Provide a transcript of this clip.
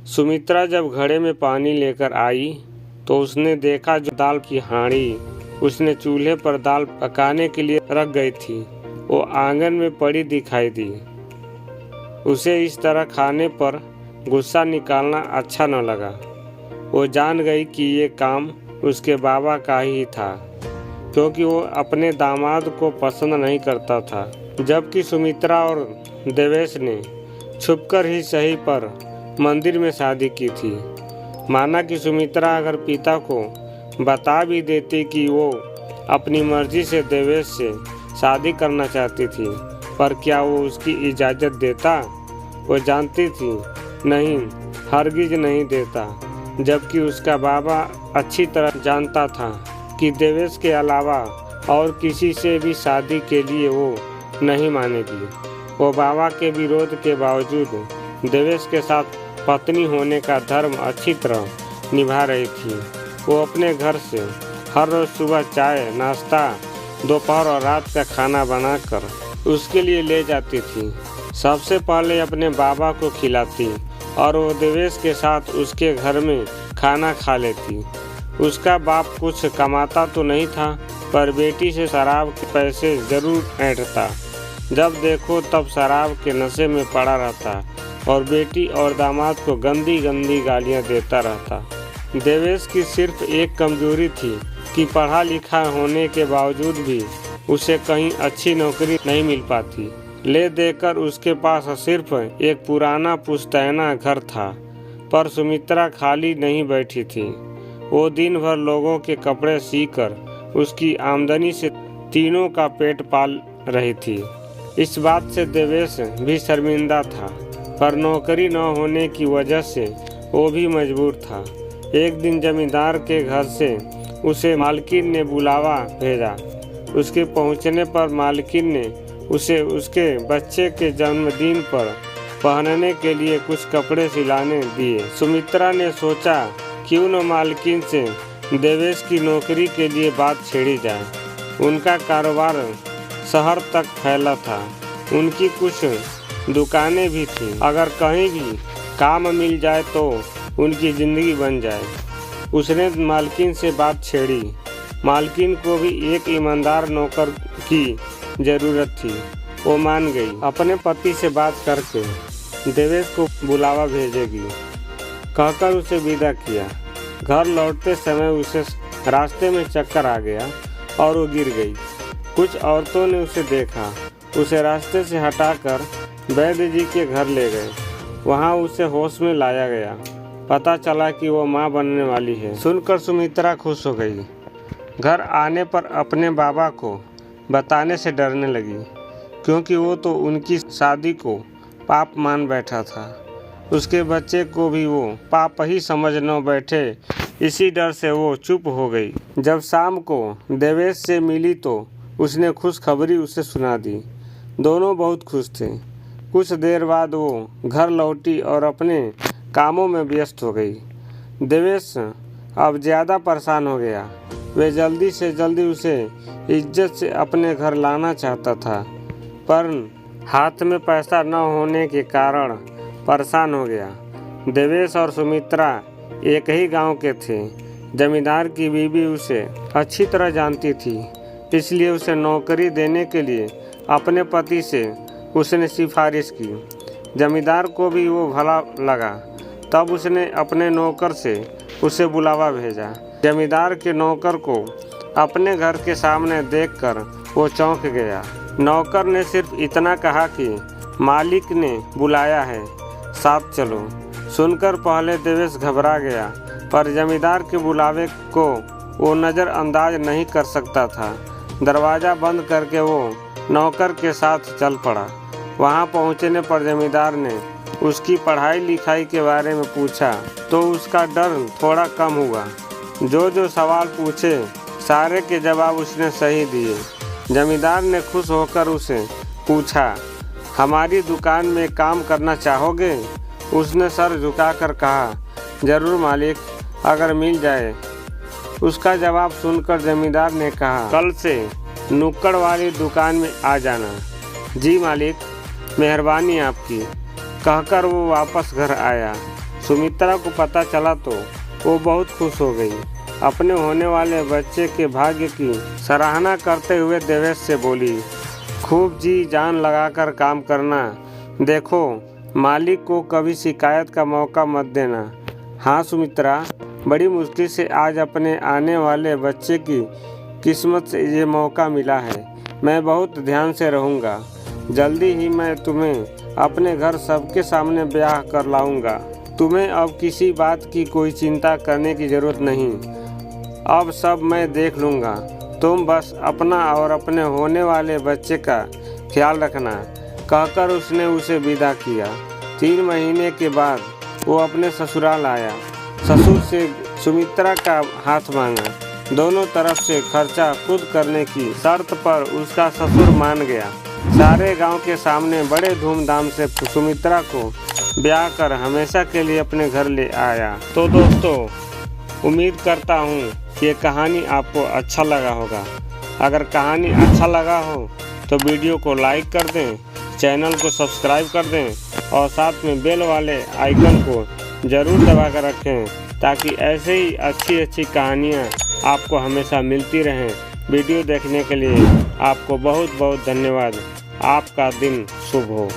सुमित्रा जब घड़े में पानी लेकर आई तो उसने देखा जो दाल की हांडी उसने चूल्हे पर दाल पकाने के लिए रख गई थी वो आंगन में पड़ी दिखाई दी। उसे इस तरह खाने पर गुस्सा निकालना अच्छा न लगा। वो जान गई कि ये काम उसके बाबा का ही था, क्योंकि वो अपने दामाद को पसंद नहीं करता था। जबकि सुमित्रा और देवेश ने छुपकर ही सही पर मंदिर में शादी की थी। माना कि सुमित्रा अगर पिता को बता भी देती कि वो अपनी मर्जी से देवेश से शादी करना चाहती थी, पर क्या वो उसकी इजाज़त देता? वो जानती थी नहीं, हरगिज नहीं देता। जबकि उसका बाबा अच्छी तरह जानता था कि देवेश के अलावा और किसी से भी शादी के लिए वो नहीं मानेगी। वो बाबा के विरोध के बावजूद देवेश के साथ पत्नी होने का धर्म अच्छी तरह निभा रही थी। वो अपने घर से हर रोज़ सुबह चाय, नाश्ता, दोपहर और रात का खाना बनाकर उसके लिए ले जाती थी। सबसे पहले अपने बाबा को खिलाती और वो देवेश के साथ उसके घर में खाना खा लेती। उसका बाप कुछ कमाता तो नहीं था, पर बेटी से शराब के पैसे ज़रूर ऐंठता। जब देखो तब शराब के नशे में पड़ा रहता और बेटी और दामाद को गंदी गंदी गालियां देता रहता। देवेश की सिर्फ एक कमजोरी थी कि पढ़ा लिखा होने के बावजूद भी उसे कहीं अच्छी नौकरी नहीं मिल पाती। ले देकर उसके पास सिर्फ एक पुराना पुश्तैना घर था, पर सुमित्रा खाली नहीं बैठी थी। वो दिन भर लोगों के कपड़े सीकर उसकी आमदनी से तीनों का पेट पाल रही थी। इस बात से देवेश भी शर्मिंदा था, पर नौकरी न होने की वजह से वो भी मजबूर था। एक दिन जमींदार के घर से उसे मालकिन ने बुलावा भेजा। उसके पहुंचने पर मालकिन ने उसे उसके बच्चे के जन्मदिन पर पहनने के लिए कुछ कपड़े सिलाने दिए। सुमित्रा ने सोचा क्यों न मालकिन से देवेश की नौकरी के लिए बात छेड़ी जाए। उनका कारोबार शहर तक फैला था, उनकी कुछ दुकानें भी थीं। अगर कहीं भी काम मिल जाए तो उनकी ज़िंदगी बन जाए। उसने मालकिन से बात छेड़ी। मालकिन को भी एक ईमानदार नौकर की ज़रूरत थी। वो मान गई। अपने पति से बात करके देवेश को बुलावा भेजेगी कहकर उसे विदा किया। घर लौटते समय उसे रास्ते में चक्कर आ गया और वो गिर गई। कुछ औरतों ने उसे देखा, उसे रास्ते से हटाकर वैद्य जी के घर ले गए। वहाँ उसे होश में लाया गया। पता चला कि वो माँ बनने वाली है। सुनकर सुमित्रा खुश हो गई। घर आने पर अपने बाबा को बताने से डरने लगी, क्योंकि वो तो उनकी शादी को पाप मान बैठा था। उसके बच्चे को भी वो पाप ही समझ न बैठे, इसी डर से वो चुप हो गई। जब शाम को देवेश से मिली तो उसने खुशखबरी उसे सुना दी। दोनों बहुत खुश थे। कुछ देर बाद वो घर लौटी और अपने कामों में व्यस्त हो गई। देवेश अब ज़्यादा परेशान हो गया। वे जल्दी से जल्दी उसे इज्जत से अपने घर लाना चाहता था, पर हाथ में पैसा न होने के कारण परेशान हो गया। देवेश और सुमित्रा एक ही गांव के थे। जमींदार की बीवी उसे अच्छी तरह जानती थी, इसलिए उसे नौकरी देने के लिए अपने पति से उसने सिफारिश की। जमींदार को भी वो भला लगा। तब उसने अपने नौकर से उसे बुलावा भेजा। जमींदार के नौकर को अपने घर के सामने देखकर वो चौंक गया। नौकर ने सिर्फ इतना कहा कि मालिक ने बुलाया है, साथ चलो। सुनकर पहले देवेश घबरा गया, पर जमींदार के बुलावे को वो नज़रअंदाज नहीं कर सकता था। दरवाज़ा बंद करके वो नौकर के साथ चल पड़ा। वहाँ पहुँचने पर जमींदार ने उसकी पढ़ाई लिखाई के बारे में पूछा तो उसका डर थोड़ा कम हुआ। जो सवाल पूछे सारे के जवाब उसने सही दिए। जमींदार ने खुश होकर उसे पूछा, हमारी दुकान में काम करना चाहोगे? उसने सर झुकाकर कहा, ज़रूर मालिक, अगर मिल जाए। उसका जवाब सुनकर जमींदार ने कहा, कल से नुक्कड़ वाली दुकान में आ जाना। जी मालिक, मेहरबानी आपकी, कहकर वो वापस घर आया। सुमित्रा को पता चला तो वो बहुत खुश हो गई। अपने होने वाले बच्चे के भाग्य की सराहना करते हुए देवेश से बोली, खूब जी जान लगाकर काम करना। देखो, मालिक को कभी शिकायत का मौका मत देना। हाँ सुमित्रा, बड़ी मुश्किल से आज अपने आने वाले बच्चे की किस्मत से ये मौका मिला है। मैं बहुत ध्यान से रहूँगा। जल्दी ही मैं तुम्हें अपने घर सबके सामने ब्याह कर लाऊंगा। तुम्हें अब किसी बात की कोई चिंता करने की ज़रूरत नहीं। अब सब मैं देख लूँगा। तुम बस अपना और अपने होने वाले बच्चे का ख्याल रखना, कहकर उसने उसे विदा किया। 3 महीने के बाद वो अपने ससुराल आया। ससुर से सुमित्रा का हाथ मांगा। दोनों तरफ से खर्चा खुद करने की शर्त पर उसका ससुर मान गया। सारे गांव के सामने बड़े धूमधाम से सुमित्रा को ब्याह कर हमेशा के लिए अपने घर ले आया। तो दोस्तों, उम्मीद करता हूँ कि ये कहानी आपको अच्छा लगा होगा। अगर कहानी अच्छा लगा हो तो वीडियो को लाइक कर दें, चैनल को सब्सक्राइब कर दें और साथ में बेल वाले आइकन को ज़रूर दबा कर रखें, ताकि ऐसे ही अच्छी कहानियाँ आपको हमेशा मिलती रहें। वीडियो देखने के लिए आपको बहुत बहुत धन्यवाद। आपका दिन शुभ हो।